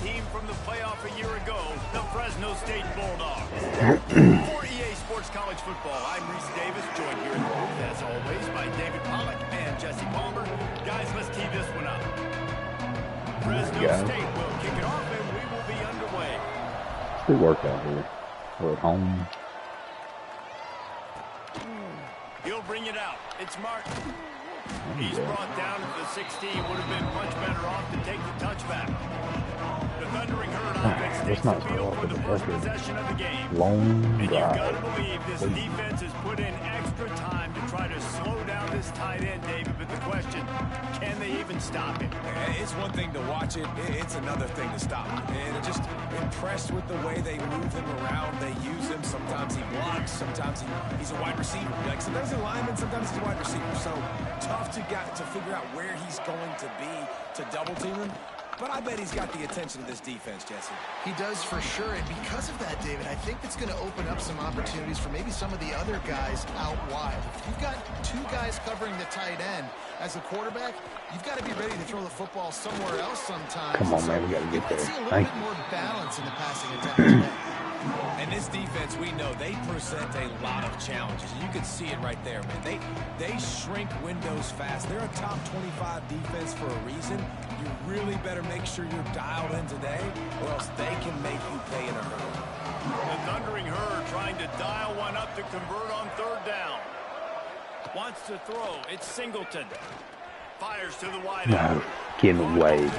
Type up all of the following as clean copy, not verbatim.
team from the playoff a year ago, the Fresno State Bulldogs. For EA Sports College Football, I'm Reese Davis, joined here in the booth, as always, by David Pollack and Jesse Palmer. Guys, let's tee this one up. Fresno State will kick it off, and we will be underway. Good work out here. We're at home. He'll bring it out. It's Martin. He's brought down to the 16. Would have been much better off to take the touchback. The Thundering Herd offense takes the field for the first possession of the game. And you've got to believe this defense has put in extra time to try to slow down this tight end, David. But the question, can they even stop him? It's one thing to watch it. It's another thing to stop him. And I'm just impressed with the way they move him around. They use him. Sometimes he blocks. Sometimes he's a wide receiver. Like sometimes he's a lineman. Sometimes he's a wide receiver. So tough to figure out where he's going to be to double team him. But I bet he's got the attention of this defense, Jesse. He does for sure, and because of that, David, I think it's going to open up some opportunities for maybe some of the other guys out wide. If you've got two guys covering the tight end as a quarterback, you've got to be ready to throw the football somewhere else sometimes. Come on, man, we got to get there. See a little bit more balance in the passing attack today. And this defense, we know, they present a lot of challenges. And you can see it right there, man. They shrink windows fast. They're a top 25 defense for a reason. You really better make sure you're dialed in today, or else they can make you pay in a hurry. The Thundering Herd trying to dial one up to convert on third down. Wants to throw. It's Singleton. Fires to the wide out. No, getting away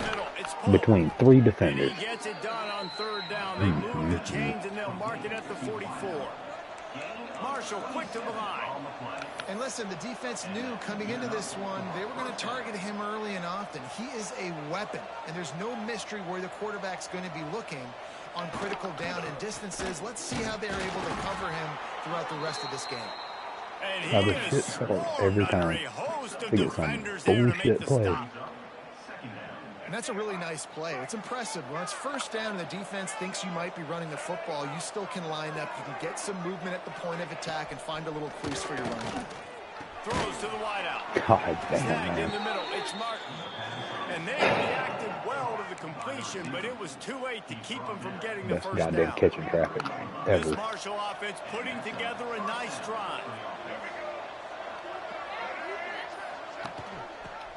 between three defenders. And he gets it done on third down. They move the chains and they'll mark it at the 44. Marshall quick to the line. And listen, the defense knew coming into this one, they were going to target him early and often. He is a weapon, and there's no mystery where the quarterback's going to be looking on critical down and distances. Let's see how they're able to cover him throughout the rest of this game. And he is every time. a host of We get some defenders there to make the play. stop. And that's a really nice play. It's impressive. When it's first down and the defense thinks you might be running the football, you still can line up. You can get some movement at the point of attack and find a little crease for your running. Throws to the wideout. God damn, Snagged in man. the middle. It's Martin. And they reacted well to the completion, but it was too late to keep him from getting the Best first goddamn down. catching traffic This ever. Marshall offense putting together a nice drive.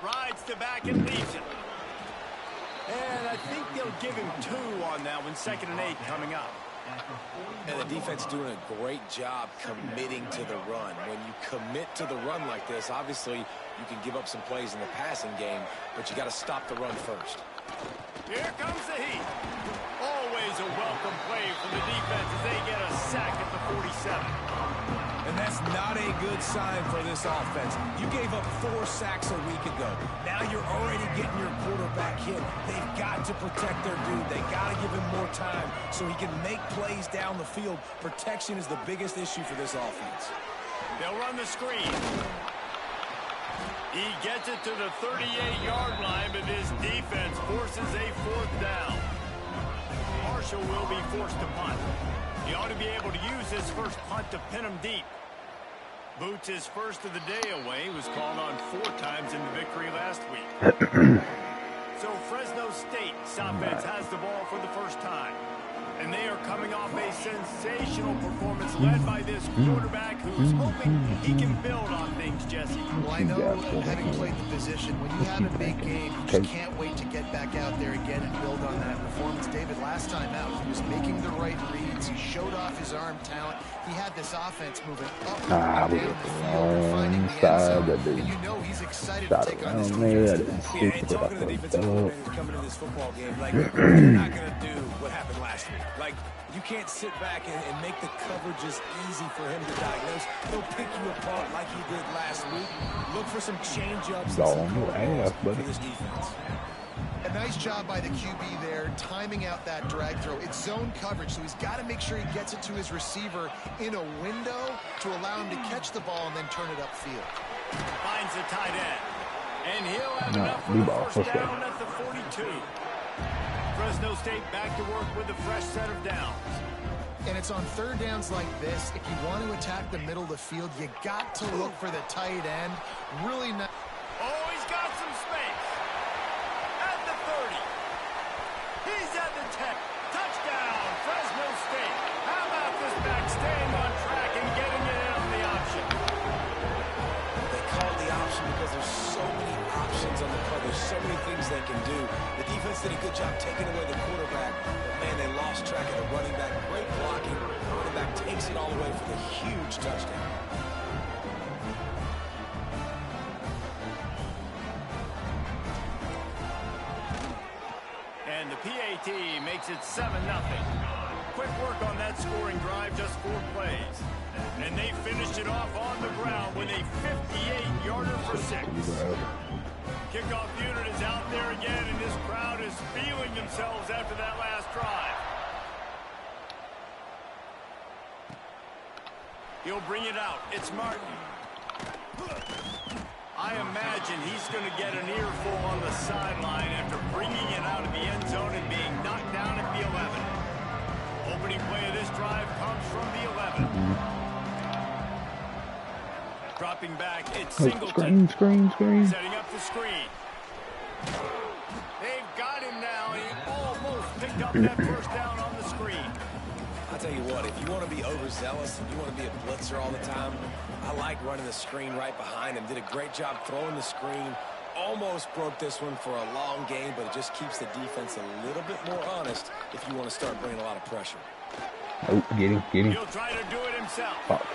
Rides to back and leaves it. And I think they'll give him 2 on that one. 2nd and 8 coming up. And the defense doing a great job committing to the run. When you commit to the run like this, obviously you can give up some plays in the passing game, but you got to stop the run first. Here comes the heat. Always a welcome play from the defense as they get a sack at the 47. And that's not a good sign for this offense. You gave up 4 sacks a week ago. Now you're already getting your quarterback hit. They've got to protect their dude. They got to give him more time so he can make plays down the field. Protection is the biggest issue for this offense. They'll run the screen. He gets it to the 38-yard line, but his defense forces a 4th down. Marshall will be forced to punt. He ought to be able to use his first punt to pin him deep. Boots his first of the day away. He was called on 4 times in the victory last week. So Fresno State's offense has the ball for the first time. And they are coming off a sensational performance led by this quarterback who's hoping he can build on things, Jesse. Well, I know, having played the position, when you have a big game, you just can't wait to get back out there again and build on that performance. David, last time out, he was making the right reads. He showed off his arm talent. He had this offense moving up and down the field and finding the end zone. And you know he's excited to take on this defense. Yeah, and talking to the defensive coordinator coming to this football game, like, they're not going to do what happened last week. Like, you can't sit back and make the coverages easy for him to diagnose. He'll pick you apart like he did last week. Look for some change-ups and some for this defense. A nice job by the QB there, timing out that drag throw. It's zone coverage, so he's got to make sure he gets it to his receiver in a window to allow him to catch the ball and then turn it upfield. Finds the tight end. And he'll have enough for the first down at the 42. Fresno State back to work with a fresh set of downs. And it's on third downs like this. If you want to attack the middle of the field, you got to look for the tight end. Really nice. Oh, he's got some space. At the 30. He's at the so many things they can do. The defense did a good job taking away the quarterback, but man, they lost track of the running back. Great blocking. The running back takes it all away for the huge touchdown. And the PAT makes it 7-0. Quick work on that scoring drive, just 4 plays. And they finished it off on the ground with a 58-yarder for 6. Kickoff unit is out there again, and this crowd is feeling themselves after that last drive. He'll bring it out. It's Martin. I imagine he's going to get an earful on the sideline after bringing it out of the end zone and being knocked down at the 11. Opening play of this drive comes from the 11. Dropping back, it's Singleton. Screen. Setting up the screen. They've got him now. He almost picked up that first down on the screen. I'll tell you what, if you want to be overzealous and you want to be a blitzer all the time, I like running the screen right behind him. Did a great job throwing the screen. Almost broke this one for a long game, but it just keeps the defense a little bit more honest if you want to start bringing a lot of pressure. Oh, get him. He'll try to do it himself. Fuck.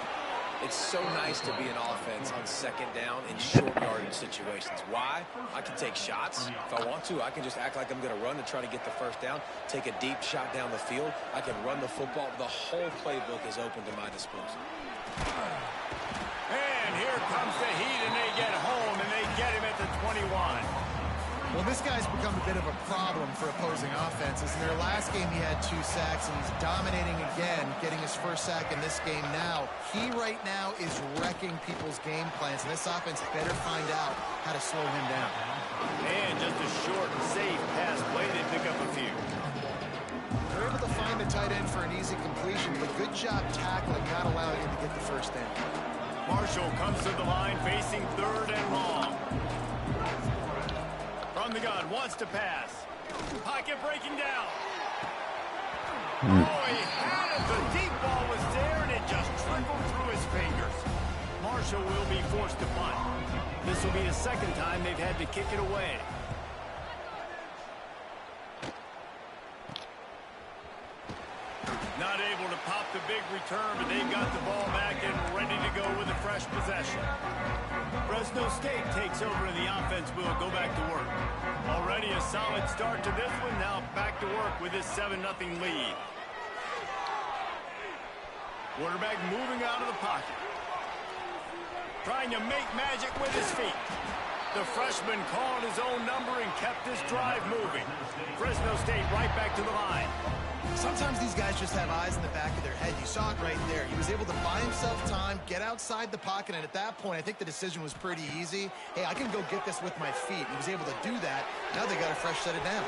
It's so nice to be an offense on second down in short yardage situations. Why? I can take shots. If I want to, I can just act like I'm going to run to try to get the first down, take a deep shot down the field. I can run the football. The whole playbook is open to my disposal. And here comes the heat, and they get home, and they get him at the 21. Well, this guy's become a bit of a problem for opposing offenses. In their last game, he had 2 sacks, and he's dominating again, getting his first sack in this game now. He right now is wrecking people's game plans, and this offense better find out how to slow him down. And just a short, safe pass play. They pick up a few. They're able to find the tight end for an easy completion, but good job tackling, not allowing him to get the first down. Marshall comes to the line, facing 3rd and long. From the gun, wants to pass. Pocket breaking down. Oh, he had it. The deep ball was there, and it just trickled through his fingers. Marshall will be forced to punt. This will be the second time they've had to kick it away. Not able to pop the big return, but they've got the ball back and ready to go with a fresh possession. Fresno State takes over and the offense will go back to work. Already a solid start to this one. Now back to work with this 7-0 lead. Quarterback moving out of the pocket. Trying to make magic with his feet. The freshman called his own number and kept this drive moving. Fresno State right back to the line. Sometimes these guys just have eyes in the back of their head. You saw it right there. He was able to buy himself time, get outside the pocket, and at that point, I think the decision was pretty easy. Hey, I can go get this with my feet. He was able to do that. Now they got a fresh set of downs.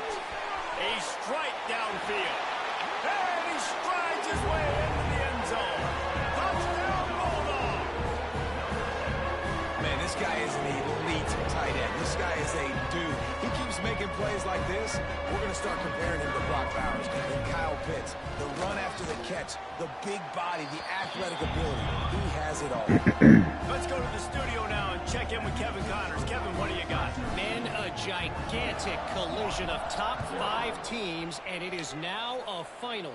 A strike downfield. And he strides his way into the end zone. Touchdown, Bulldog. Man, this guy is an elite tight end. This guy is a dude. He keeps making plays like this. We're going to start comparing him to Brock Bowers and Kyle Pitts. The run after the catch, the big body, the athletic ability. He has it all. Let's go to the studio now and check in with Kevin Connors. Kevin, what do you got? Men, a gigantic collision of top 5 teams, and it is now a final.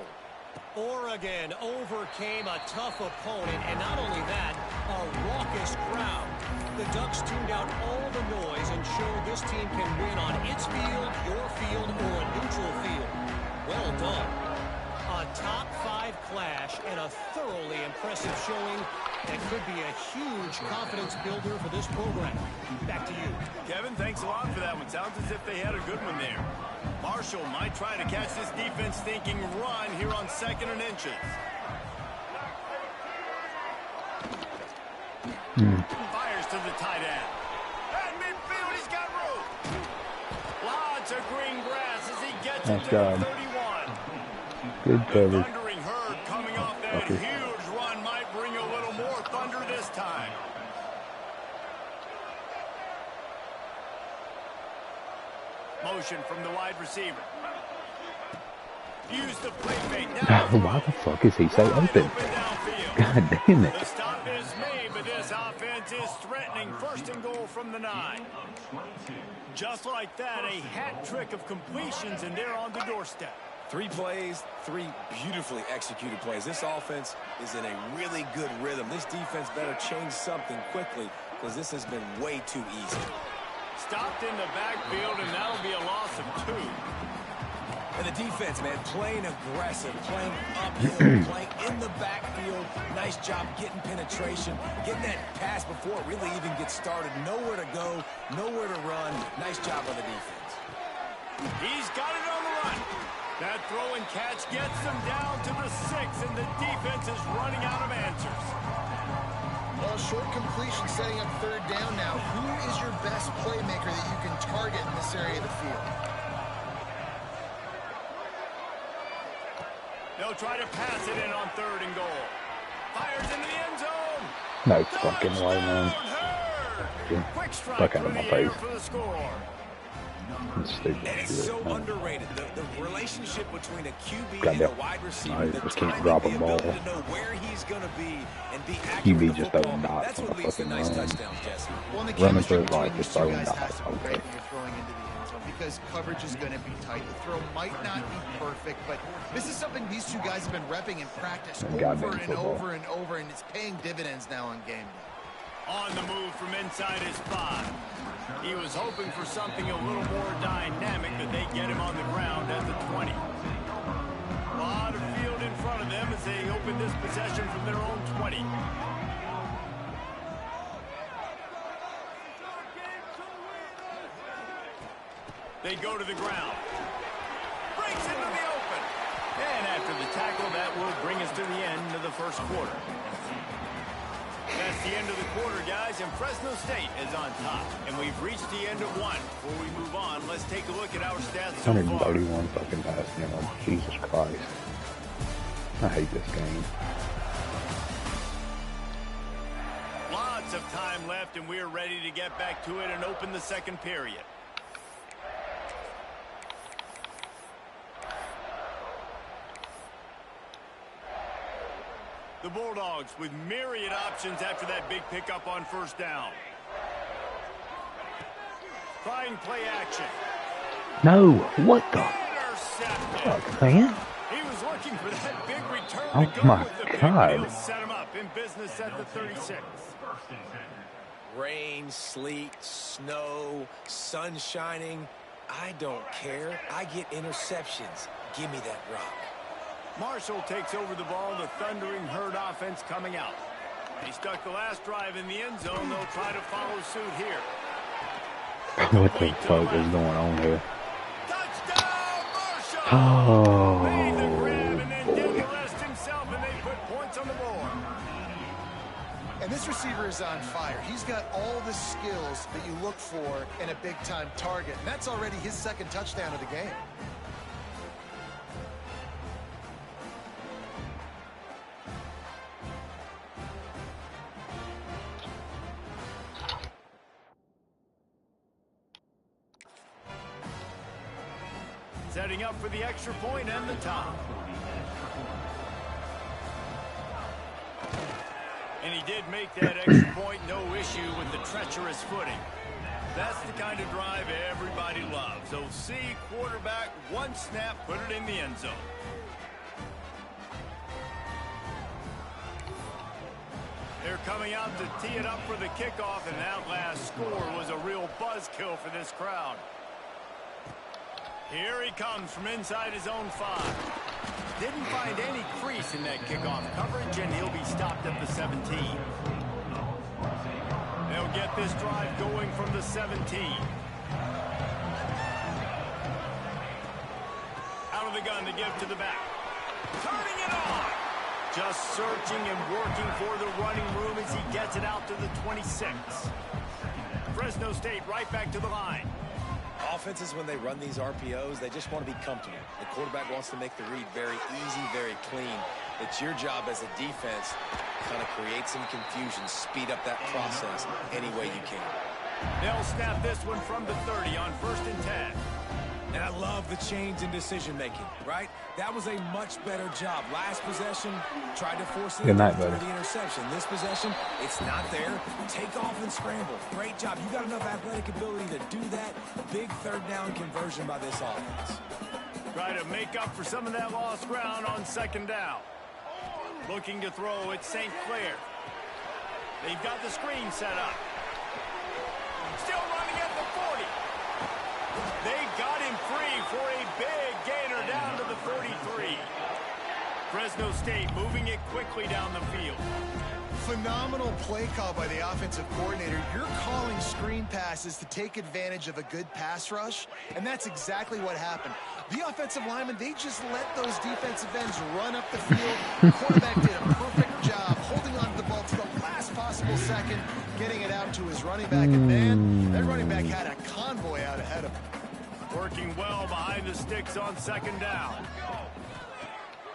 Oregon overcame a tough opponent, and not only that, a raucous crowd. The Ducks tuned out all the noise and showed this team can win on its field, your field, or a neutral field. Well done. A top 5 clash and a thoroughly impressive showing that could be a huge confidence builder for this program. Back to you. Kevin, thanks a lot for that one. Sounds as if they had a good one there. Marshall might try to catch this defense thinking run here on 2nd and inches. Fires to the tight end. At midfield, he's got room. Lots of green grass as he gets it to the 31. Good coverage. Thundering herd coming off that huge run might bring a little more thunder this time. Motion from the wide receiver. Use the play fake. Now Why the fuck is he so open? downfield. God damn it. The stop is made, but this offense is threatening. First and goal from the 9. Just like that, a hat trick of completions, and they're on the doorstep. 3 plays, 3 beautifully executed plays. This offense is in a really good rhythm. This defense better change something quickly because this has been way too easy. Stopped in the backfield, and that'll be a loss of 2. And the defense, man, playing aggressive, playing uphill, playing in the backfield. Nice job getting penetration, getting that pass before it really even gets started. Nowhere to go, nowhere to run. Nice job by the defense. He's got it on the run. That throw and catch gets them down to the 6, and the defense is running out of answers. Well, short completion setting up 3rd down now. Who is your best playmaker that you can target in this area of the field? They'll try to pass it in on 3rd and goal. Fires into the end zone. No fucking way, man. Quick strike Fuck out through of my the air face. for the score. Stupid And it's shit, so man. underrated. The relationship between a QB Goddamn. and a wide receiver, I the just can't timing, drop a the ball. ability to know where he's going to be and be accurate QB with the just football. doesn't dodge That's on what the leads to fucking nice run. touchdowns, Jesse. Well, and the Running chemistry for his life between is these so two guys not has to be great okay. when you're throwing into the end zone because coverage is going to be tight. The throw might not be perfect, but this is something these two guys have been repping in practice over and over and over, and it's paying dividends now on game day. On the move from inside his 5. He was hoping for something a little more dynamic, but they get him on the ground at the 20. A lot of field in front of them as they open this possession from their own 20. They go to the ground. Breaks into the open. And after the tackle, that will bring us to the end of the first quarter. That's the end of the quarter, guys, and Fresno State is on top. And we've reached the end of 1. Before we move on, let's take a look at our stats so far. 131 fucking passing yards. Jesus Christ. I hate this game. Lots of time left, and we're ready to get back to it and open the second period. The Bulldogs with myriad options after that big pickup on 1st down. Trying play action. No, what the Intercepted. fuck, man? He was looking for that big return Oh to go my with the pick, God. but he'll set him up in business at the 36. Rain, sleet, snow, sun shining. I don't care. I get interceptions. Give me that rock. Marshall takes over the ball. The Thundering Herd offense coming out. They stuck the last drive in the end zone. They'll try to follow suit here. What the fuck is going on here? Touchdown, Marshall! Oh, Made the grab and then did boy. the rest himself, and they put points on the board. And this receiver is on fire. He's got all the skills that you look for in a big-time target. And that's already his 2nd touchdown of the game. Setting up for the extra point and the top. And he did make that extra point, no issue with the treacherous footing. That's the kind of drive everybody loves. OC, quarterback, 1 snap, put it in the end zone. They're coming out to tee it up for the kickoff, and that last score was a real buzzkill for this crowd. Here he comes from inside his own 5. Didn't find any crease in that kickoff coverage, and he'll be stopped at the 17. They'll get this drive going from the 17. Out of the gun to give to the back. Turning it on. Just searching and working for the running room as he gets it out to the 26. Fresno State right back to the line. Offenses, when they run these RPOs, they just want to be comfortable. The quarterback wants to make the read very easy, very clean. It's your job as a defense to kind of create some confusion, speed up that process any way you can. They'll snap this one from the 30 on 1st and 10. And I love the change in decision-making, right? That was a much better job. Last possession, tried to force it after the interception. This possession, it's not there. Take off and scramble. Great job. You got enough athletic ability to do that. Big third down conversion by this offense. Try to make up for some of that lost ground on second down. Looking to throw at St. Clair. They've got the screen set up. Still running at the 40. They got him free for a big gainer down to the 43. Fresno State moving it quickly down the field. Phenomenal play call by the offensive coordinator. You're calling screen passes to take advantage of a good pass rush, and that's exactly what happened. The offensive linemen, they just let those defensive ends run up the field. The quarterback did a perfect job holding on to the ball to the last possible second, getting it out to his running back, and man, that running back had a convoy out ahead of him. Working well behind the sticks on second down.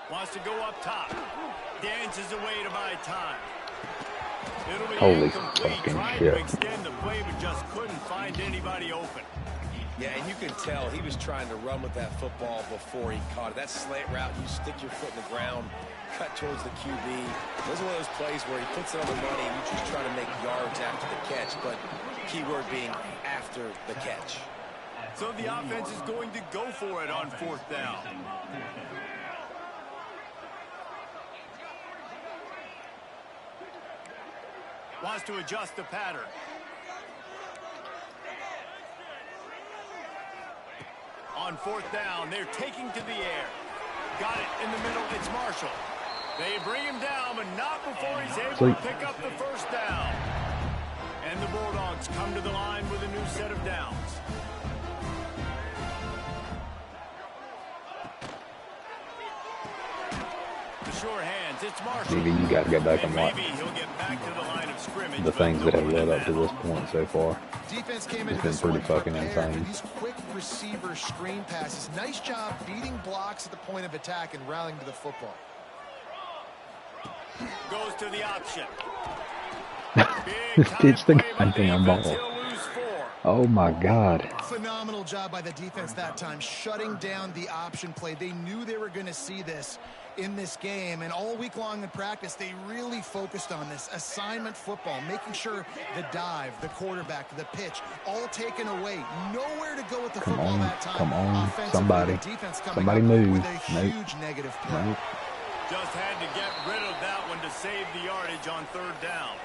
Wants to go up top. Dances away to buy time. It'll be holy incomplete. fucking Tried shit. to extend the play, but just couldn't find anybody open. Yeah, and you can tell he was trying to run with that football before he caught it. That slant route, you stick your foot in the ground, cut towards the QB. Those are one of those plays where he puts it on the money and you just try to make yards after the catch, but keyword being after the catch. So the offense is going to go for it on fourth down. Wants to adjust the pattern. On fourth down, they're taking to the air. Got it in the middle. It's Marshall. They bring him down, but not before he's able to pick up the first down. And the Bulldogs come to the line with a new set of downs. The sure hands, it's Marshall. Maybe you got to get back and watch maybe he'll get back to the line of scrimmage. the things that have led up to this point so far. Defense came It's into been this pretty one fucking prepared for insane. these quick receiver screen passes. Nice job beating blocks at the point of attack and rallying to the football. Goes to the option. It's the goddamn ball. Oh my God. Phenomenal job by the defense that time, shutting down the option play. They knew they were going to see this in this game, and all week long in practice, they really focused on this assignment football, making sure the dive, the quarterback, the pitch, all taken away. Nowhere to go with the football that time. Come on, Offensively, the defense coming somebody up move. with a huge negative play. Nope. Just had to get rid of that one to save the yardage on third down.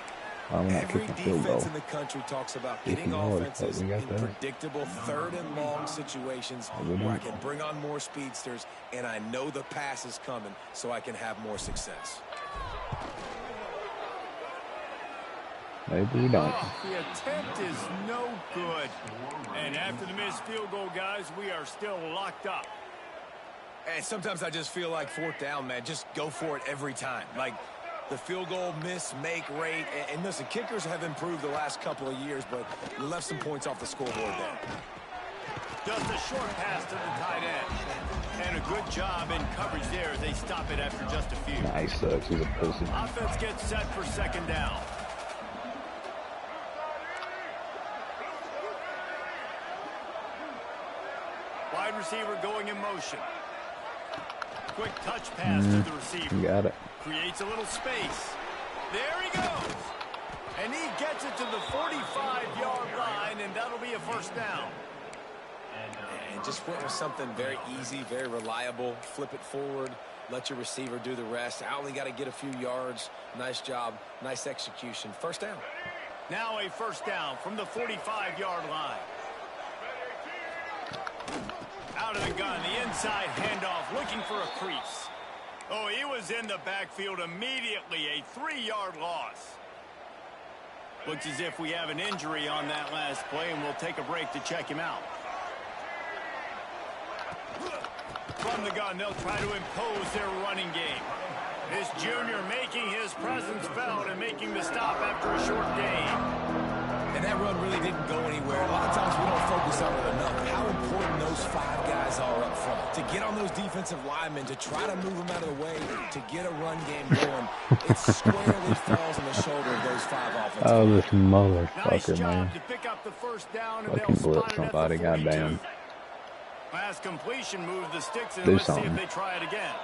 Every defense in the country talks about getting offenses in predictable third and long situations where I can bring on more speedsters and I know the pass is coming so I can have more success. Maybe we don't. The attempt is no good. And after the missed field goal, guys, we are still locked up. And sometimes I just feel like fourth down, man, just go for it every time. Like, the field goal miss, make rate. And listen, kickers have improved the last couple of years, but we left some points off the scoreboard there. Just a short pass to the tight end. And a good job in coverage there as they stop it after just a few. Nice sucks. He's a pussy. Offense gets set for second down. Wide receiver going in motion. Quick touch pass to the receiver. You got it. Creates a little space. There he goes. And he gets it to the 45-yard line, and that'll be a first down. And just went with something very easy, very reliable. Flip it forward. Let your receiver do the rest. I only got to get a few yards. Nice job. Nice execution. First down. Now a first down from the 45-yard line. Out of the gun, the inside handoff, looking for a crease. Oh, he was in the backfield immediately, a 3-yard loss. Looks as if we have an injury on that last play, and we'll take a break to check him out. From the gun, they'll try to impose their running game. This junior making his presence felt and making the stop after a short gain. And that run really didn't go anywhere. A lot of times we don't focus on it enough. How important those 5 guys are up front. To get on those defensive linemen, to try to move them out of the way, to get a run game going. It squarely falls on the shoulder of those 5 offensive Oh, this motherfucker, Nice job man. to pick up the first down, and Fucking they'll blitz spot it at somebody, the 42. goddamn. Last completion moved the sticks in. Do Let's see something. if they try it again.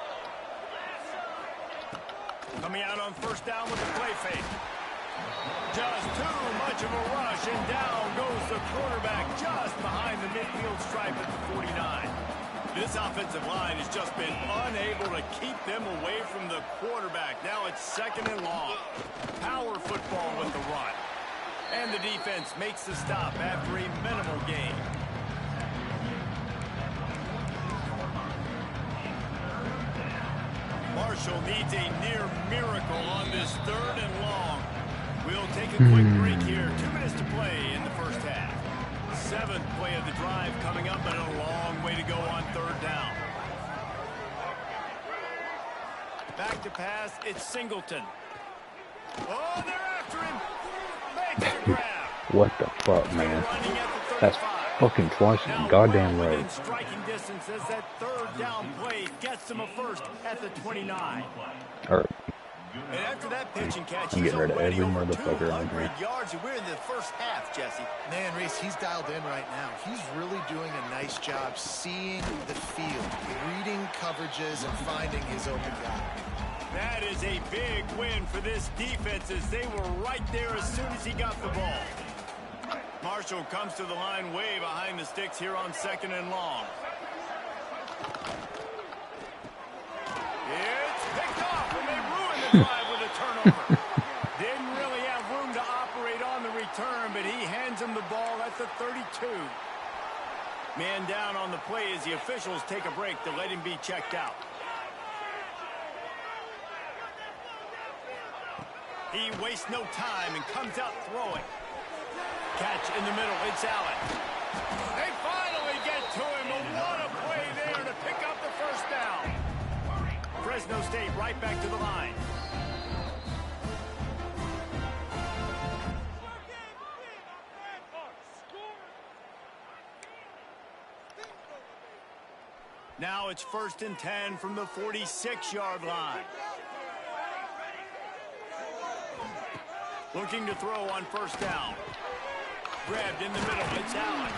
Coming out on first down with the play fake. Just too much of a rush, and down goes the quarterback just behind the midfield stripe at the 49. This offensive line has just been unable to keep them away from the quarterback. Now it's 2nd and long. Power football with the run. And the defense makes the stop after a minimal gain. Marshall needs a near miracle on this 3rd and long. We'll take a quick break here. 2 minutes to play in the first half. 7th play of the drive coming up, and a long way to go on 3rd down. Back to pass, it's Singleton. Oh, they're after him. Makes the grab. What the fuck, man? That's fucking twice in the goddamn row. Within striking distance as that 3rd down play gets them a first at the 29. And after that pitch and catch, I'm he's getting rid of already every over motherfucker on 200 here. yards, and we're in the first half, Jesse. Man, Reese, he's dialed in right now. He's really doing a nice job seeing the field, reading coverages, and finding his open guy. That is a big win for this defense as they were right there as soon as he got the ball. Marshall comes to the line way behind the sticks here on 2nd and long. It's picked off, and they ruin the drive with a turnover. Didn't really have room to operate on the return, but he hands him the ball at the 32. Man down on the play as the officials take a break to let him be checked out. He wastes no time and comes out throwing. Catch in the middle, it's Allen. They finally get to him, but what a play there to pick up the first down. Fresno State right back to the line. Now it's 1st and 10 from the 46-yard line. Looking to throw on first down. Grabbed in the middle, it's Allen.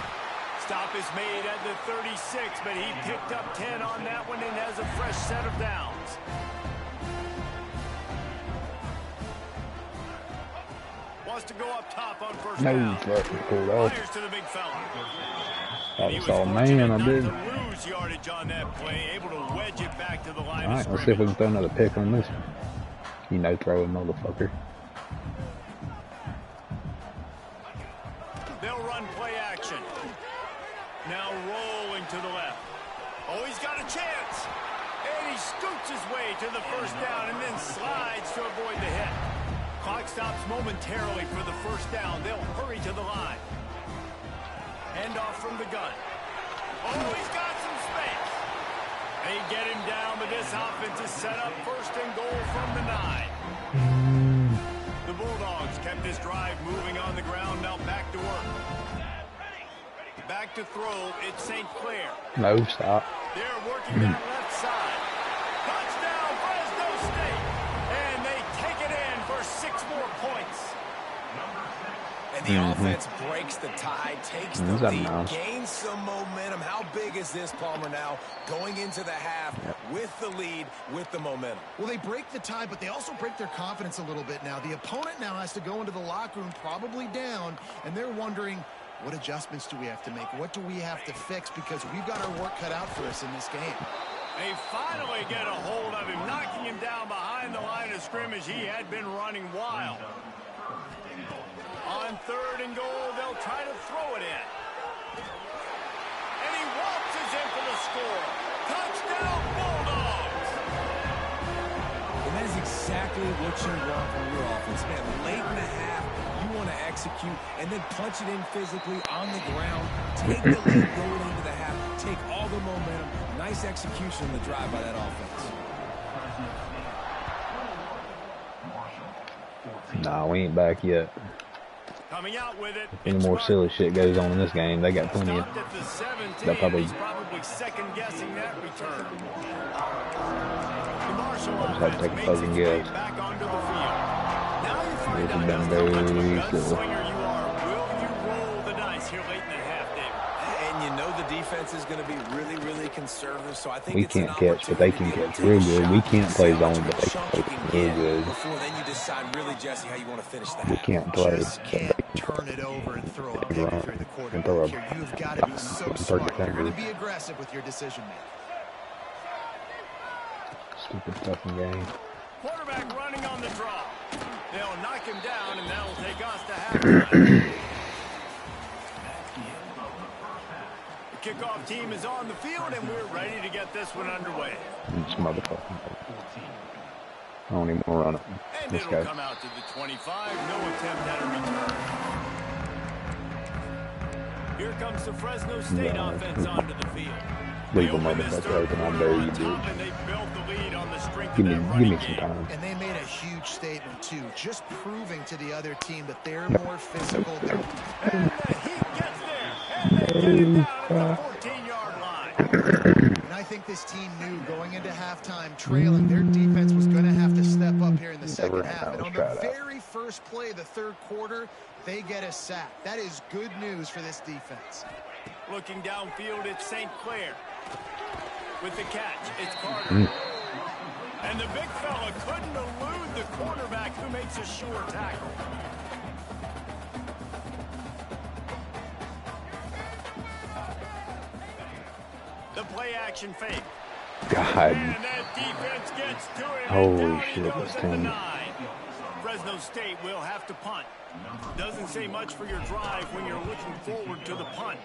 Stop is made at the 36, but he picked up 10 on that one and has a fresh set of downs. Wants to go up top on first down. Fucking pulled off. Fires to the big fella. That was all man, I did. Lose yardage on that play, able to wedge it back to the line of Alright, let's see if we scrimmage. can throw another pick on this one. You know, throwing motherfucker. They'll run play action. Now rolling to the left. Oh, he's got a chance. And he scoots his way to the first down and then slides to avoid the hit. Clock stops momentarily for the first down. They'll hurry to the line. Hand off from the gun. Oh, he's got some space. They get him down, but this offense is set up 1st and goal from the 9. The Bulldogs kept this drive moving on the ground. Now back to work. Back to throw. It's St. Clair. No, stop. They're working that left side. Touchdown, Fresno State. And they take it in for 6 more points. And the offense breaks the tie, takes the that lead, mouse? gains some momentum. How big is this, Palmer, now going into the half with the lead, with the momentum? Well, they break the tie, but they also break their confidence a little bit now. The opponent now has to go into the locker room probably down, and they're wondering, what adjustments do we have to make? What do we have to fix? Because we've got our work cut out for us in this game. They finally get a hold of him, knocking him down behind the line of scrimmage. He had been running wild. On 3rd and goal, they'll try to throw it in. And he waltzes in for the score. Touchdown, Bulldogs! And that is exactly what you want from your offense, man. Late in the half, you want to execute and then punch it in physically on the ground. Take the lead going into the half. Take all the momentum. Nice execution on the drive by that offense. Nah, we ain't back yet. Coming out with it. Any more silly shit goes on in this game, they got plenty of. Stopped at the 17. They'll probably He's probably second guessing that return. The Marshall just have to take a offense fucking makes its way guess. back onto the field. Now you find This has out been just how much of a very gunslinger silly. you are. Will you roll the dice here late in the half, David? And you know the defense defense is going to be really, really conservative, so I think We it's an can't catch, but they can opportunity to catch maybe real take a good. We shot, can't see play how much zone, of but a they can chunk play you can real get good. before then you decide really, Jesse, how you want to finish the We half. can't play, Just but can't they can turn it over and throw a pick run if you're the and throw quarterback here. You've got to be so 30 smart. You're going fingers. to be aggressive with your decision making. Stupid fucking game. Quarterback running on the draw. They'll knock him down, and that'll take us to halftime. The kickoff team is on the field, and we're ready to get this one underway. This motherfucker. I don't even want to run it. And This it'll guy. come out to the 25. No attempt at a return. Here comes the Fresno State Yeah. offense onto the field. Leave They a open this motherfucker third open. I quarter dare you, on top, bitch. and they built the lead on the strength Give of me, that give running me some game. time. And they made a huge statement, too, just proving to the other team that they're more physical. And the heat gets there, and they get it down at the 14-yard line. And I think this team knew going into halftime trailing, their defense was going to have to step up here in the second half. And on the very first play of the third quarter, they get a sack. That is good news for this defense. Looking downfield, it's St. Clair. With the catch, it's Carter. And the big fella couldn't elude the cornerback who makes a sure tackle. The play action fake. God. And that defense gets to him. Holy and down shit, he goes that's at the 10. 9. Fresno State will have to punt. Doesn't say much for your drive when you're looking forward to the punt.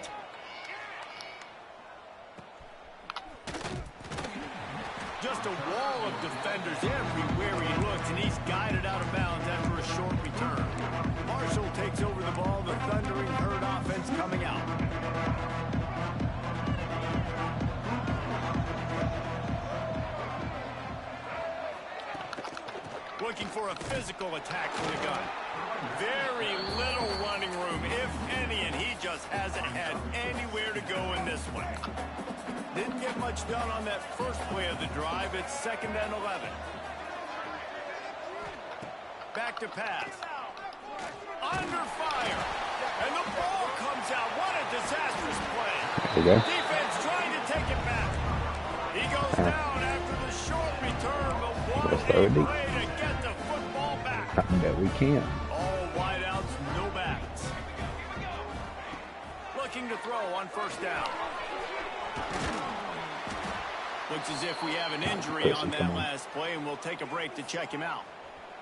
Just a wall of defenders everywhere he looks, and he's guided out of bounds after a short return. Marshall takes over the ball, the thundering herd offense coming out. Looking for a physical attack from the gun. Very little running room, if any, and he just hasn't had anywhere to go in this one. Didn't get much done on that first play of the drive. It's 2nd and 11. Back to pass. Under fire. And the ball comes out. What a disastrous play. There you go. Defense trying to take it back. He goes down after the short return, but what Let's throw a it deep. play to get the football back. I bet we can. All wideouts, no backs. Looking to throw on 1st down. Looks as if we have an injury on that last play, and we'll take a break to check him out.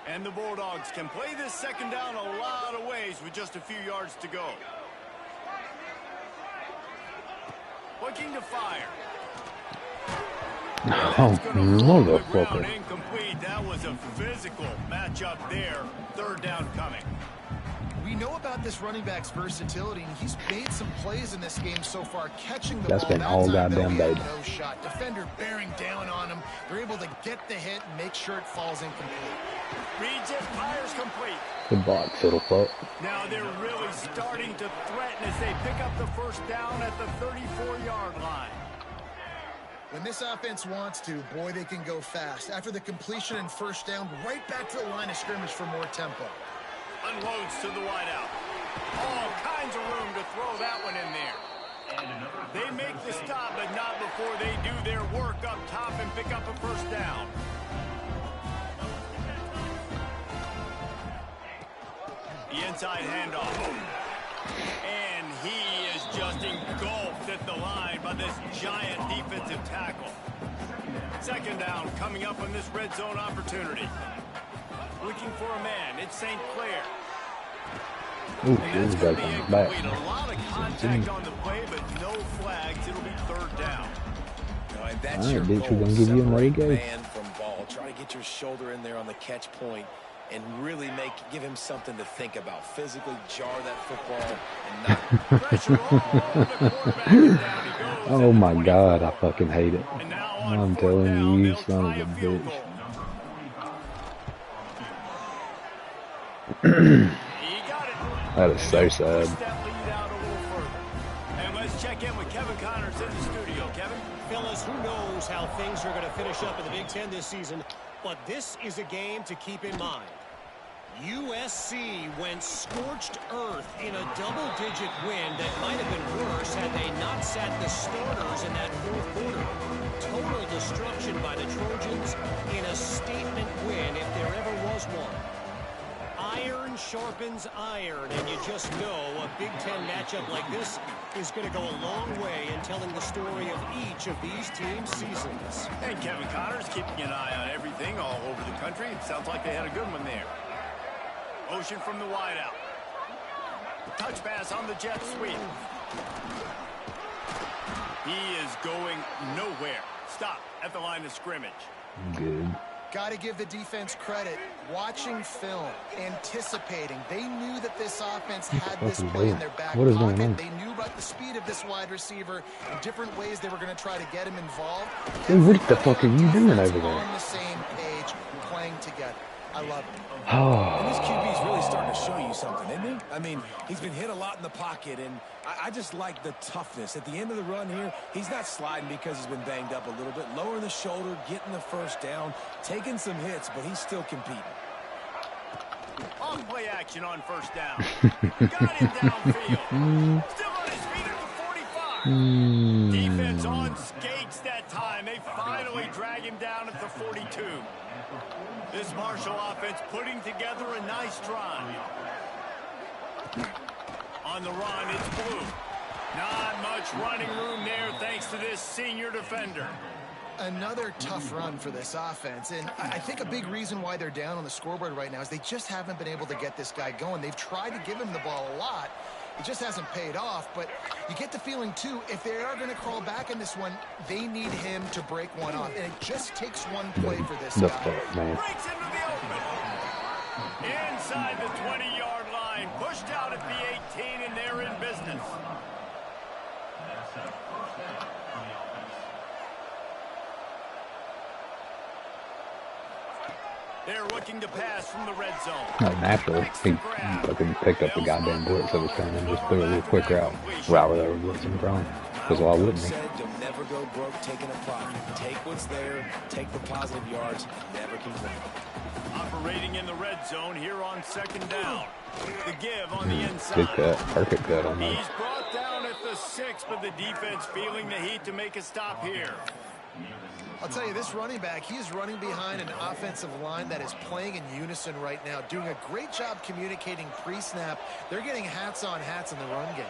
And the Bulldogs can play this 2nd down a lot of ways with just a few yards to go. Looking to fire. Oh, motherfucker. Incomplete. That was a physical matchup there. 3rd down coming. We know about this running back's versatility, and he's made some plays in this game so far, catching the That's ball. been all That time, goddamn though, he had baby. no shot. Defender bearing down on him. They're able to get the hit and make sure it falls incomplete. Reads it, fires complete. Good box, little fuck. Now they're really starting to threaten as they pick up the 1st down at the 34-yard line. When this offense wants to, boy, they can go fast. After the completion and 1st down, right back to the line of scrimmage for more tempo. Unloads to the wideout. All kinds of room to throw that one in there. They make the stop, but not before they do their work up top and pick up a 1st down. The inside handoff. And he is just engulfed at the line by this giant defensive tackle. 2nd down coming up on this red zone opportunity. Looking for a man. It's St. Clair. Ooh, And this that's guy's going to be on the back. incomplete. A lot of contact on the play, but no flags. It'll be 3rd down. And that's All your right, bitch, we're goal. gonna give you a Separate leg go. man from ball. Try to get your shoulder in there on the catch point and really give him something to think about. Physically jar that football and not Pressure all over the quarterback, and down he goes. Oh at the my god, 24. I fucking hate it. And now on I'm 4th telling down, you, they'll son try of a field bitch. goal. He got it. That is so Push sad. that lead out a little further. And let's check in with Kevin Connors in the studio. Kevin? Fellas, who knows how things are going to finish up in the Big Ten this season, but this is a game to keep in mind. USC went scorched earth in a double-digit win that might have been worse had they not sat the starters in that fourth quarter. Total destruction by the Trojans in a statement win if there ever was one. Iron sharpens iron, and you just know a Big Ten matchup like this is going to go a long way in telling the story of each of these teams' seasons. And Kevin Connor's keeping an eye on everything all over the country. It sounds like they had a good one there. Motion from the wideout. Touch pass on the jet sweep. He is going nowhere. Stop at the line of scrimmage. Good. Got to give the defense credit. Watching film, anticipating. They knew that this offense had this play in their back pocket. They knew about the speed of this wide receiver and different ways they were going to try to get him involved. Hey, what the fuck are you doing over there? On the same page, playing together. I love it. And this QB's really starting to show you something, isn't he? I mean, he's been hit a lot in the pocket, and I just like the toughness. At the end of the run here, he's not sliding because he's been banged up a little bit. Lowering the shoulder, getting the first down, taking some hits, but he's still competing. On play action on first down. Got him downfield. Still on his feet at the 45. Defense on skates that time. They finally drag him down at the 42. This Marshall offense putting together a nice drive. On the run, it's Blue. Not much running room there thanks to this senior defender. Another tough run for this offense, and I think a big reason why they're down on the scoreboard right now is they just haven't been able to get this guy going. They've tried to give him the ball a lot. It just hasn't paid off, but you get the feeling, too, if they are going to crawl back in this one, they need him to break one off, and it just takes one play for this guy. Breaks into the open. Inside the 20-yard line, pushed out at the 18, and they're in business. They're looking to pass from the red zone. Naturally, he fucking picked up the goddamn blitz that was coming and just threw a little quick route. Rather they were blitzing from. Because why wouldn't he? You'll never go broke taking a profit. Take what's there, take the positive yards, never complain. Operating in the red zone here on second down. The give on the inside. Good cut. Perfect cut on that. He's brought down at the 6, but the defense feeling the heat to make a stop here. I'll tell you, this running back, he is running behind an offensive line that is playing in unison right now, doing a great job communicating pre-snap. They're getting hats on hats in the run game.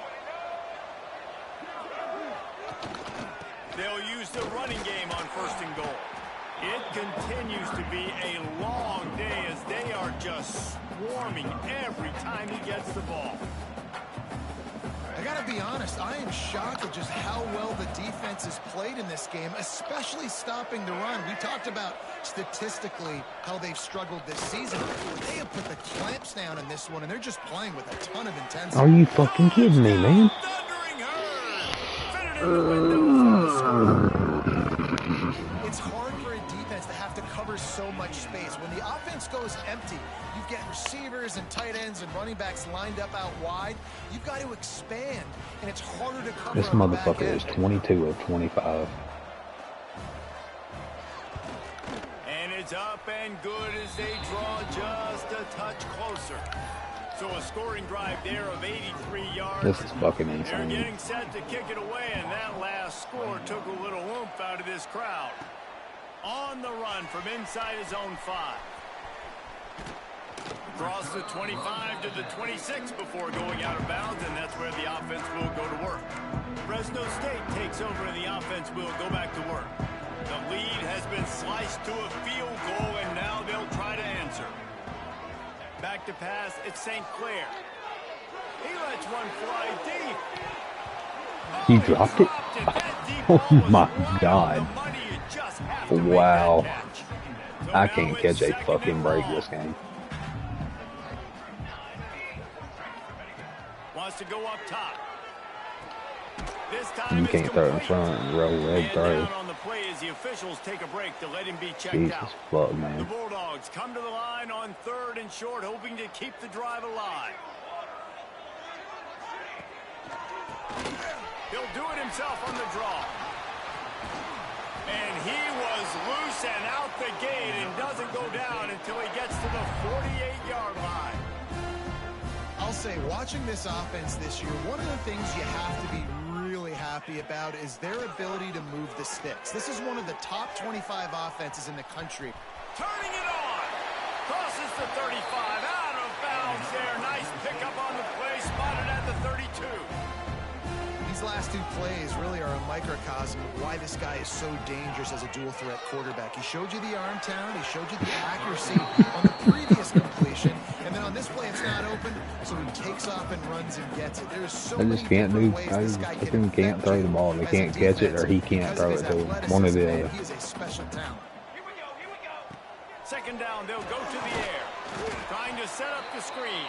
They'll use the running game on first and goal. It continues to be a long day as they are just swarming every time he gets the ball. I got to be honest, I am shocked at just how well the defense has played in this game, especially stopping the run. We talked about statistically how they've struggled this season. They have put the clamps down in this one, and they're just playing with a ton of intensity. Are you fucking kidding me, man? It's hard for a defense to have to cover so much space. When the offense goes empty, you get receivers and tight ends and running backs lined up out wide. You've got to expand, and it's harder to cover. This motherfucker is 22 of 25. And it's up and good as they draw just a touch closer. So a scoring drive there of 83 yards. This is fucking They're insane. getting set to kick it away, and that last score took a little oomph out of this crowd. On the run from inside his own 5. Across the 25 to the 26 before going out of bounds, and that's where the offense will go to work. Fresno State takes over, and the offense will go back to work. The lead has been sliced to a field goal, and now they'll try to answer. Back to pass, it's St. Clair. He lets one fly deep. He dropped it? Oh my God. Wow. I can't catch a fucking break this game. Wants to go up top. This time You can't throw it in front and roll leg throw. on the play as the officials take a break to let him be checked Jesus out. fuck, The man. Bulldogs come to the line on 3rd and short, hoping to keep the drive alive. He'll do it himself on the draw. And he was loose and out the gate and doesn't go down until he gets to the 48-yard line. I'll say, watching this offense this year, one of the things you have to be really happy about is their ability to move the sticks. This is one of the top 25 offenses in the country. Turning it on. Crosses the 35. Out of bounds there. Nice pickup on the play. Spotted at the 32. These last two plays really are a microcosm of why this guy is so dangerous as a dual threat quarterback. He showed you the arm talent, he showed you the accuracy on the previous completion, and then on this play it's not open, so he takes off and runs and gets it. There's so They many just can't different do. ways I this guy just can can't throw the ball. They can't catch it, or he can't throw it to him. One or the other. He is a special talent. Here we go. Second down, they'll go to the air. Trying to set up the screen.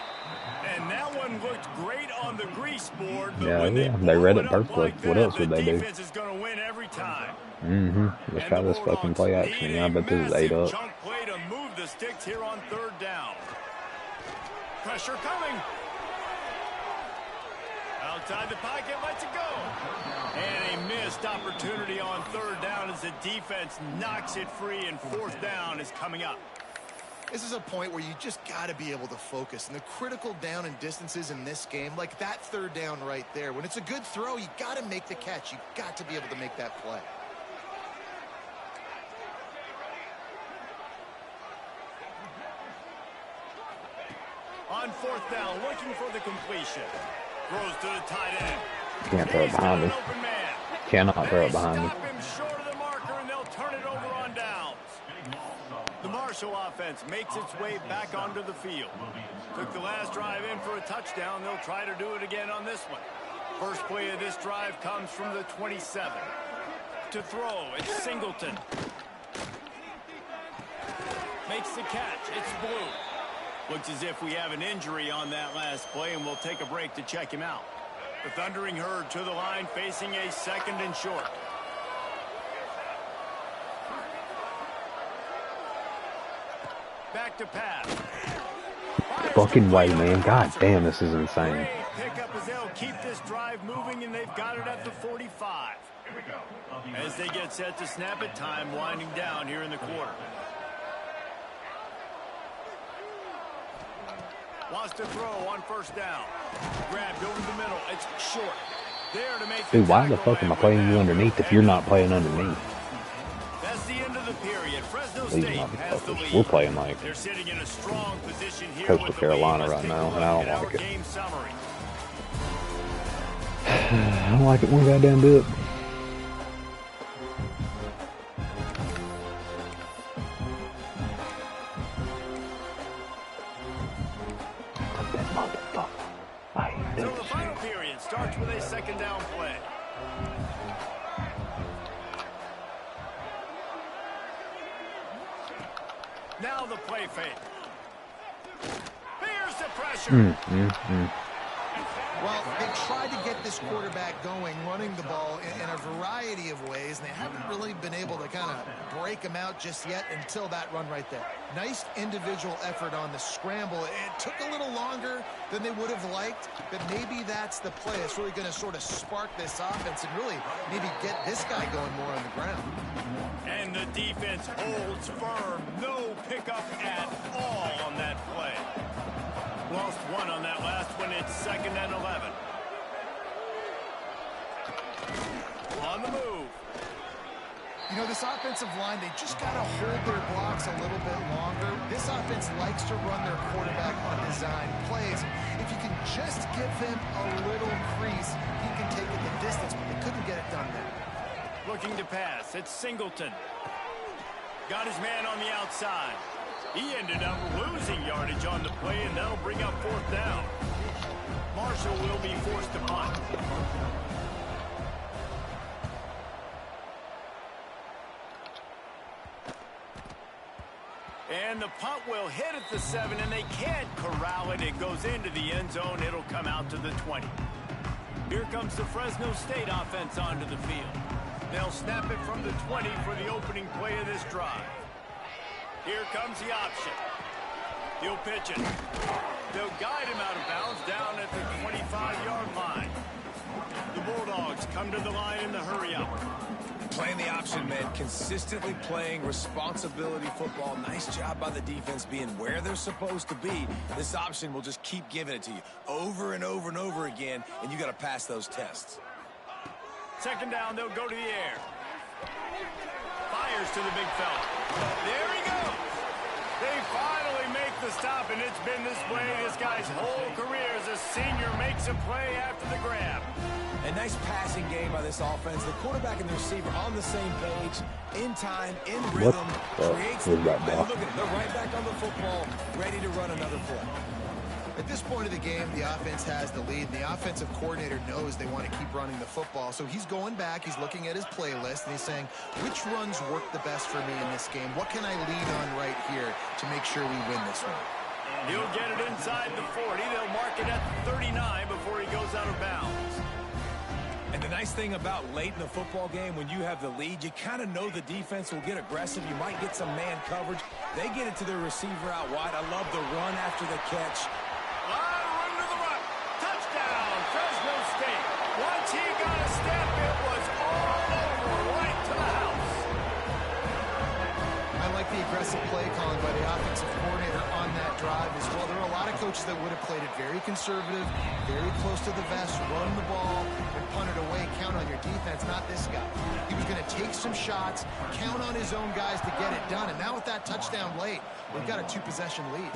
And that one looked great on the grease board. But Yeah, they read it perfectly. Like What else would they do? Defense is going to win every time. Let's try this fucking play action. Yeah, I bet this is 8 up. Chunk play to move the sticks here on third down. Pressure coming. Outside the pocket, lets it go. And a missed opportunity on third down as the defense knocks it free, and fourth down is coming up. This is a point where you just got to be able to focus. And the critical down and distances in this game, like that third down right there, when it's a good throw, you got to make the catch. You got to be able to make that play. On fourth down, looking for the completion. Throws to the tight end. Can't throw it behind me. Cannot throw it behind me. Stop him short of the marker, and they'll turn it over on downs. The Marshall offense makes its way back onto the field. Took the last drive in for a touchdown. They'll try to do it again on this one. First play of this drive comes from the 27. To throw, it's Singleton. Makes the catch. It's Blue. Looks as if we have an injury on that last play, and we'll take a break to check him out. The Thundering Herd to the line, facing a second and short. Back to pass. Fucking way, man. God damn, this is insane. Pick up as they'll keep this drive moving, and they've got it at the 45. As they get set to snap it, time winding down here in the quarter. Wants to throw on first down. Grabbed over the middle. It's short. There to make Dude, why the fuck am I playing you underneath if you're not playing underneath? That's the end of the period. Fresno These State has the motherfuckers. lead. We're playing like They're sitting in a strong position here Coastal with the Carolina lead. right Let's now, take a and I look don't at like our it. game summary. I don't like it when goddamn do it. So the final period starts with a second down play. Now the play fake. Here's the pressure. Well, they tried to get this quarterback going, running the ball in a variety of ways, and they haven't really been able to kind of break him out just yet until that run right there. Nice individual effort on the scramble. It took a little longer than they would have liked, but maybe that's the play. It's really going to sort of spark this offense and really maybe get this guy going more on the ground. And the defense holds firm. No pickup at all on that play. Lost one on that last one. It's second and 11. On the move. You know, this offensive line, they just got to hold their blocks a little bit longer. This offense likes to run their quarterback on design plays. If you can just give him a little crease, he can take it the distance, but they couldn't get it done there. Looking to pass. It's Singleton. Got his man on the outside. He ended up losing yardage on the play, and that'll bring up fourth down. Marshall will be forced to punt. And the punt will hit at the 7, and they can't corral it. It goes into the end zone. It'll come out to the 20. Here comes the Fresno State offense onto the field. They'll snap it from the 20 for the opening play of this drive. Here comes the option. He'll pitch it. They'll guide him out of bounds down at the 25-yard line. The Bulldogs come to the line in the hurry-up. Playing the option, man. Consistently playing responsibility football. Nice job by the defense being where they're supposed to be. This option will just keep giving it to you over and over and over again, and you got to pass those tests. Second down, they'll go to the air. Fires to the big fella. There he goes. They finally make the stop, and it's been this way this guy's whole career as a senior makes a play after the grab. A nice passing game by this offense. The quarterback and the receiver on the same page, in time, in rhythm. Creates the look at it, they're right back on the football, ready to run another play. At this point of the game, the offense has the lead. The offensive coordinator knows they want to keep running the football. So he's going back, he's looking at his playlist, and he's saying, which runs work the best for me in this game? What can I lean on right here to make sure we win this one? He'll get it inside the 40. They'll mark it at 39 before he goes out of bounds. And the nice thing about late in the football game, when you have the lead, you kind of know the defense will get aggressive. You might get some man coverage. They get it to their receiver out wide. I love the run after the catch. Run to the right. Touchdown, Fresno State. Once he got a step, it was all over, right to the house. I like the aggressive play calling by the offensive coordinator on that drive as well. There are a lot of coaches that would have played it very conservative, very close to the vest, run the ball, and punt it away, count on your defense, not this guy. He was going to take some shots, count on his own guys to get it done, and now with that touchdown late, we've got a 2-possession lead.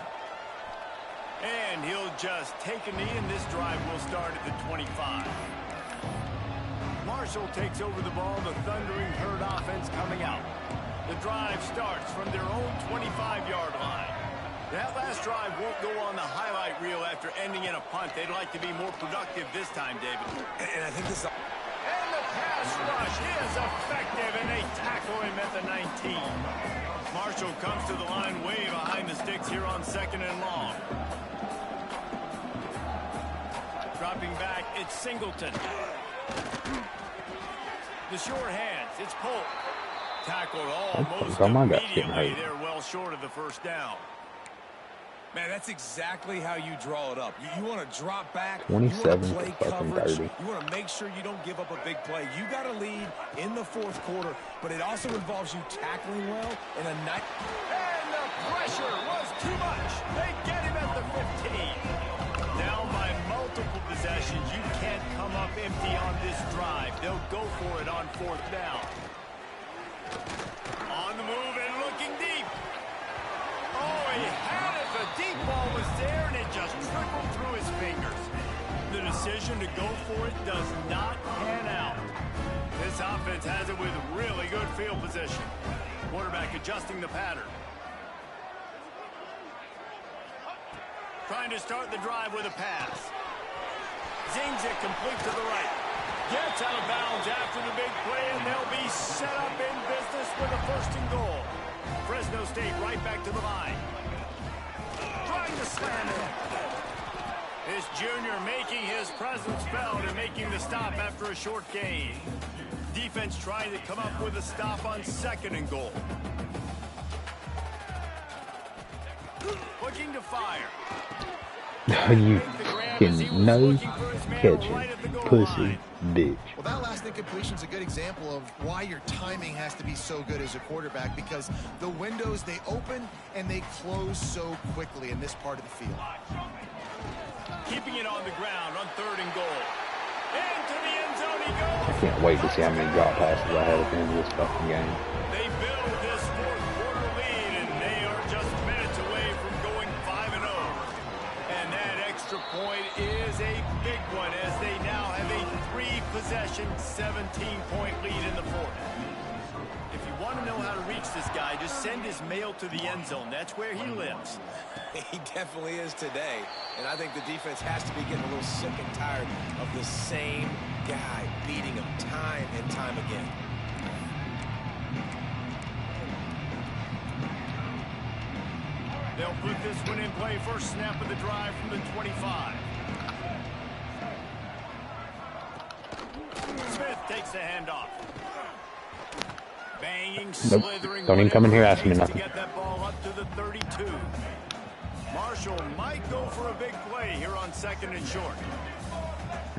And he'll just take a knee, and this drive will start at the 25. Marshall takes over the ball, the thundering herd offense coming out. The drive starts from their own 25-yard line. That last drive won't go on the highlight reel after ending in a punt. They'd like to be more productive this time, David. And I think this... And the pass rush is effective, and they tackle him at the 19. Marshall comes to the line way behind the sticks here on 2nd and long. Dropping back, it's Singleton. The sure hands, it's Polk. Tackled almost immediately. They're well short of the first down. Man, that's exactly how you draw it up. You want to drop back. 27 you want to play coverage. 30. You want to make sure you don't give up a big play. You got to lead in the 4th quarter, but it also involves you tackling well in a night. And the pressure was too much. They get him at the 15. Down by multiple possessions. You can't come up empty on this drive. They'll go for it on 4th down. On the move and looking deep. Oh, he had it. The deep ball was there, and it just trickled through his fingers. The decision to go for it does not pan out. This offense has it with really good field position. Quarterback adjusting the pattern. Trying to start the drive with a pass. Zings it complete to the right. Gets out of bounds after the big play, and they'll be set up in business with a 1st and goal. Fresno State right back to the line. Trying to slam it. This junior making his presence felt and making the stop after a short gain. Defense trying to come up with a stop on 2nd and goal. Looking to fire. You fucking nose catching pussy bitch. Well, that last incompletion is a good example of why your timing has to be so good as a quarterback, because the windows, they open and they close so quickly in this part of the field. Keeping it on the ground on 3rd and goal. Into the end zone he goes. I can't wait to see how many drop passes I have at the end of this fucking game. They build this 4th quarter lead, and they are just minutes away from going 5-0. And that extra point is a big one, as they now have a 3-possession, 17-point lead in the 4th. If you want to know how to reach this guy, just send his mail to the end zone. That's where he lives. He definitely is today. And I think the defense has to be getting a little sick and tired of the same guy beating him time and time again. They'll put this one in play. First snap of the drive from the 25. Smith takes the handoff. Banging, slithering. Don't even come in here asking me To nothing. get that ball up to the 32. Marshall might go for a big play here on 2nd and short.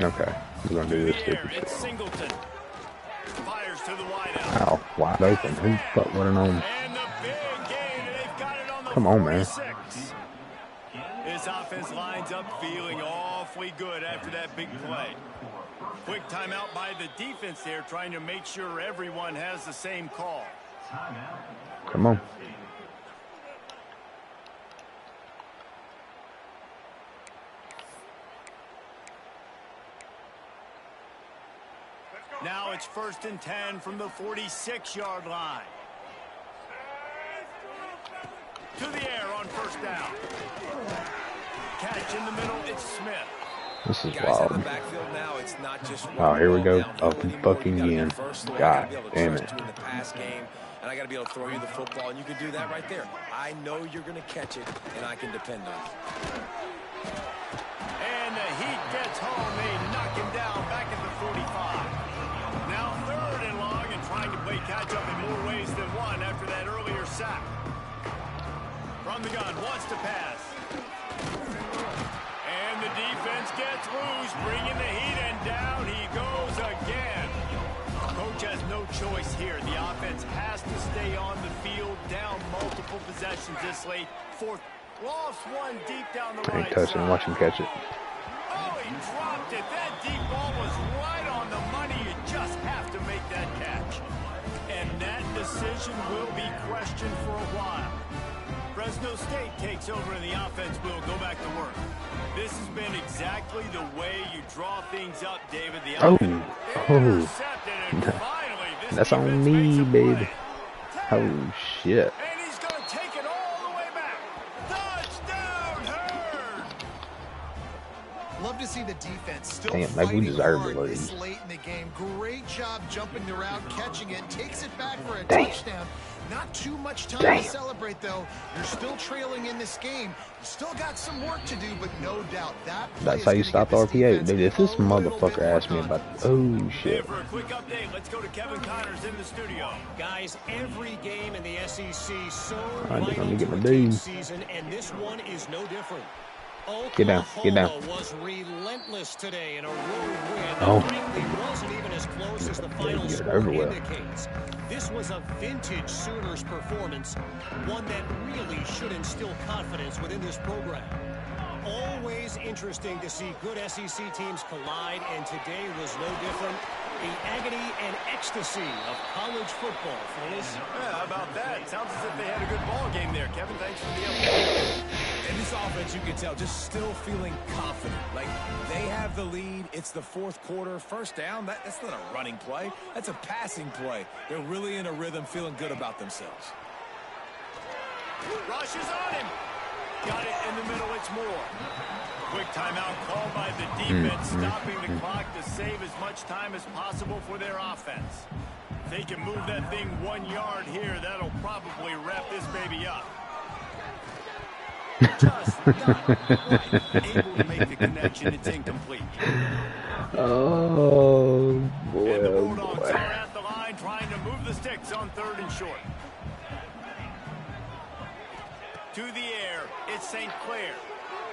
Okay, we're gonna do this stupid It's shit. Singleton. Fires to the wideout. Ow, wide open. Who the fuck would have known? And the big gain, and they've got it on the Come on, man. 46. This offense lines up feeling awfully good after that big play. Quick timeout by the defense there, trying to make sure everyone has the same call. Come on. Now it's 1st and 10 from the 46-yard line. To the air on 1st down. Catch in the middle, it's Smith. This is Guys in the wild. backfield now, it's not just Oh, here we go. downhill Up anymore. fucking You gotta be again. versatile. I God gotta be able to damn trust it. you in the pass game, and I got to be able to throw you the football, and you can do that right there. I know you're going to catch it, and I can depend on it. And the Heat gets home. They knock him down back at the 45. Now 3rd and long and trying to play catch-up in more ways than one after that earlier sack. From the gun, wants to pass. And the defense gets loose, bringing the Heat, and down he goes again. Coach has no choice here. The offense has to stay on the field, down multiple possessions this late. 4th, lost one deep down the right Ain't touching. side. Watch him catch it. Oh, he dropped it. That deep ball was right on the money. You just have to make that catch. And that decision will be questioned for a while. Fresno State takes over and the offense will go back to work. This has been exactly the way you draw things up, David. The offense intercepted, and finally this That's on defense me, makes a baby. play. Oh shit. And he's going to take it all the way back. Touchdown, Herd! Love to see the defense still Damn, maybe we fighting deserve hard to this lose. late in the game. Great job jumping the route, catching it, takes it back for a Damn. touchdown. Not too much time Damn. to celebrate, though. You're still trailing in this game. You still got some work to do, but no doubt that play That's is how you gonna stop get the this RPA. defense Dude, if this a little bit motherfucker more asked me about... Oh And shit. for a quick update, let's go to Kevin Connors in the studio. Guys, every game in the SEC so Alright, just let me vital get to my a dude. team's season, and this one is no different. Get down, get down. Oklahoma was relentless today in a road win Oh. that frankly wasn't even as close as the final Get it score over with. indicates. This was a vintage Sooners performance, one that really should instill confidence within this program. Always interesting to see good SEC teams collide, and today was no different. The agony and ecstasy of college football, fellas. Yeah, how about that? Sounds as if they had a good ball game there. Kevin, thanks for the update. And this offense, you can tell, just still feeling confident. Like, they have the lead. It's the 4th quarter. 1st down, that's not a running play. That's a passing play. They're really in a rhythm, feeling good about themselves. Rush is on him. Got it in the middle. It's Moore. Quick timeout called by the defense, stopping the clock to save as much time as possible for their offense. If they can move that thing 1 yard here, that'll probably wrap this baby up. Just not quite able to make the connection. It's incomplete. Oh boy, And the oh Bulldogs boy. are at the line trying to move the sticks on 3rd and short. To the air, it's St. Clair.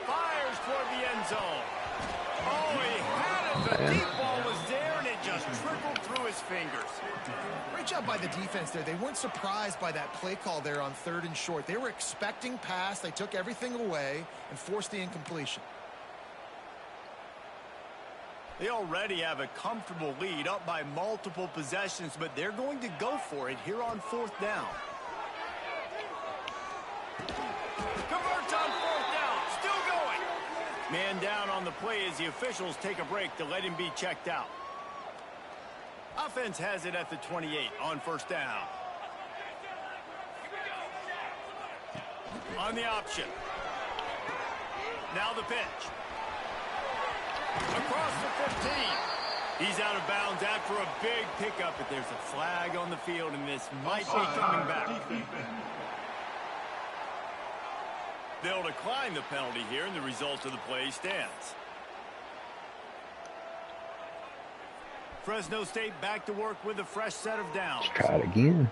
Fires toward the end zone. Oh, he had it. The deep ball was there, and it just trickled through his fingers. Great job by the defense there. They weren't surprised by that play call there on 3rd and short. They were expecting pass. They took everything away and forced the incompletion. They already have a comfortable lead, up by multiple possessions, but they're going to go for it here on 4th down. Converts on 4th down. Still going. Man down on the play as the officials take a break to let him be checked out. Offense has it at the 28 on 1st down. On the option. Now the pitch. Across the 15. He's out of bounds after a big pickup, but there's a flag on the field, and this might be coming back. They'll decline the penalty here, and the result of the play stands. Fresno State back to work with a fresh set of downs. Let's try it again.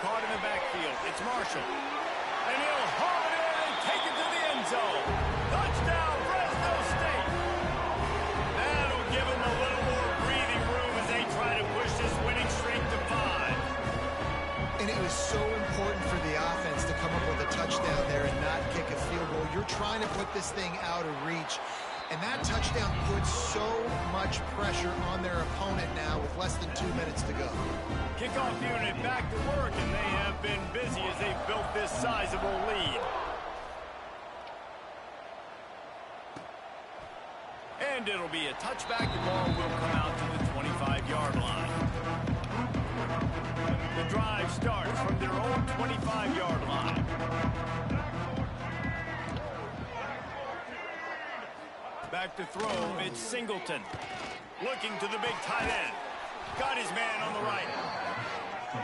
Caught in the backfield. It's Marshall. And he'll haul it in and take it to the end zone. Touchdown, Fresno State. That'll give them a little more breathing room as they try to push this winning streak to 5. And it was so important for the offense to come up with a touchdown there and not kick a field goal. You're trying to put this thing out of reach. And that touchdown puts so much pressure on their opponent now with less than 2 minutes to go. Kickoff unit back to work, and they have been busy as they've built this sizable lead. And it'll be a touchback. The ball will come out to the 25-yard line. The drive starts from their own 25-yard line. Back to throw, it's Singleton. Looking to the big tight end. Got his man on the right.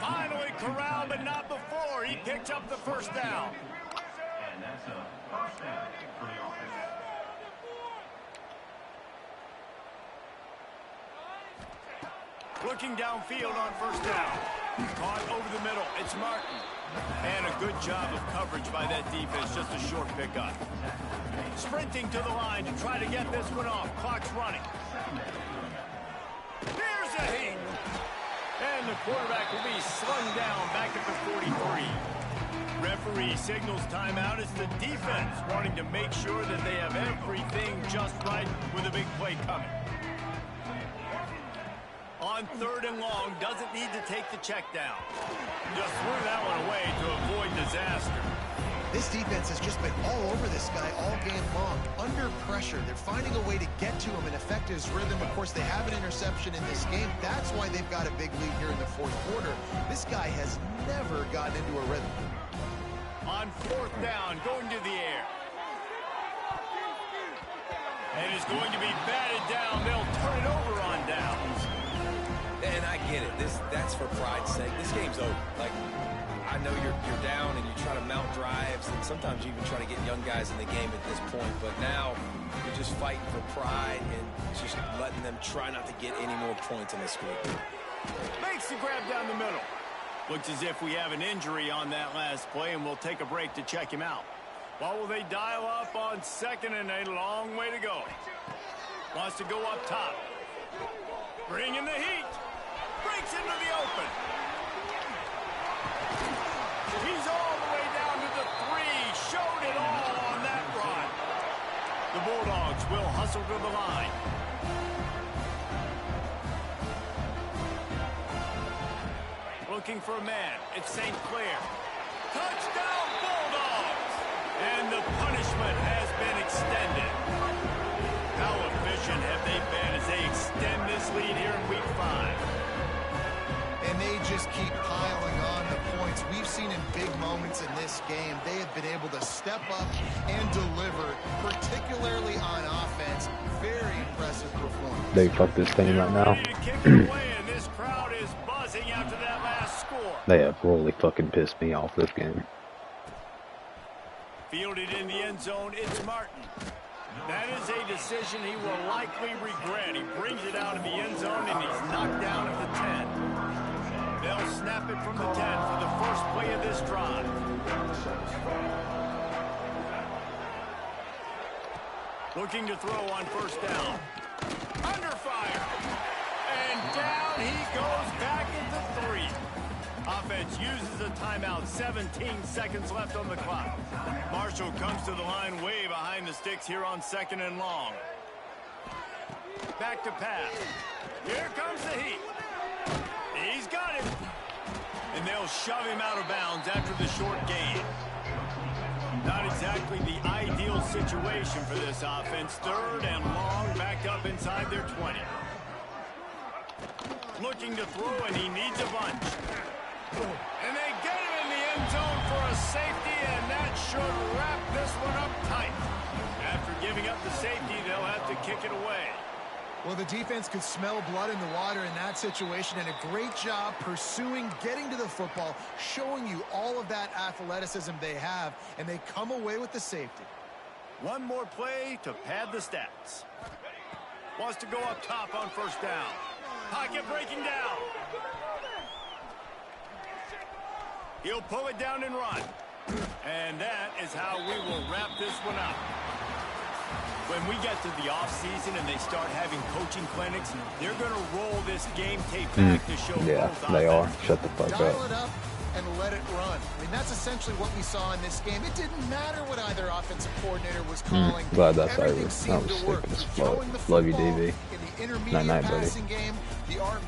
Finally corralled, but not before. He picked up the first down. And that's a first down for the offense. Looking downfield on first down. Caught over the middle. It's Martin. And a good job of coverage by that defense. Just a short pickup. Sprinting to the line to try to get this one off. Clock's running. Here's a heat. And the quarterback will be slung down back at the 43. Referee signals timeout as the defense wanting to make sure that they have everything just right with a big play coming. On 3rd and long, doesn't need to take the check down. Just threw that one away to avoid disaster. This defense has just been all over this guy all game long. Under pressure, they're finding a way to get to him and affect his rhythm. Of course, they have an interception in this game. That's why they've got a big lead here in the 4th quarter. This guy has never gotten into a rhythm. On 4th down, going to the air. And it's going to be batted down. They'll turn it over on downs. And I get it. That's for pride's sake. This game's over. Like, I know you're down and you try to mount drives, and sometimes you even try to get young guys in the game at this point. But now you're just fighting for pride and just letting them try not to get any more points in this script. Makes the grab down the middle. Looks as if we have an injury on that last play, and we'll take a break to check him out. What will they dial up on 2nd and a long way to go? Wants to go up top. Bring in the heat. Breaks into the open. He's all the way down to the 3. Showed it all on that run. The Bulldogs will hustle to the line. Looking for a man. It's St. Clair. Touchdown Bulldogs! And the punishment has been extended. How efficient have they been as they extend this lead here in Week 5? And they just keep piling on the points. We've seen in big moments in this game, they have been able to step up and deliver, particularly on offense. Very impressive performance. They fuck this thing right now. This crowd is buzzing after that last score. They have really fucking pissed me off this game. Fielded in the end zone, it's Martin. That is a decision he will likely regret. He brings it out of the end zone, and he's knocked down at the 10. They'll snap it from the 10 for the first play of this drive. Looking to throw on first down. Under fire. And down he goes back into 3. Offense uses a timeout. 17 seconds left on the clock. Marshall comes to the line way behind the sticks here on 2nd and long. Back to pass. Here comes the heat. He's got it. And they'll shove him out of bounds after the short gain. Not exactly the ideal situation for this offense. 3rd and long, backed up inside their 20. Looking to throw, and he needs a bunch. And they get him in the end zone for a safety, and that should wrap this one up tight. After giving up the safety, they'll have to kick it away. Well, the defense could smell blood in the water in that situation, and a great job pursuing, getting to the football, showing you all of that athleticism they have, and they come away with the safety. One more play to pad the stats. Wants to go up top on first down. Pocket breaking down. He'll pull it down and run. And that is how we will wrap this one up. When we get to the offseason and they start having coaching clinics, they're going to roll this game tape back to show Yeah, both they are. offenses. Shut the fuck Dial up. it up and let it run. I mean, that's essentially what we saw in this game. It didn't matter what either offensive coordinator was calling. Glad that's Everything over. That seemed was to work. stupid as Throwing fuck. the Love you, football DV. in the intermediate Night-night, buddy. passing game, the RP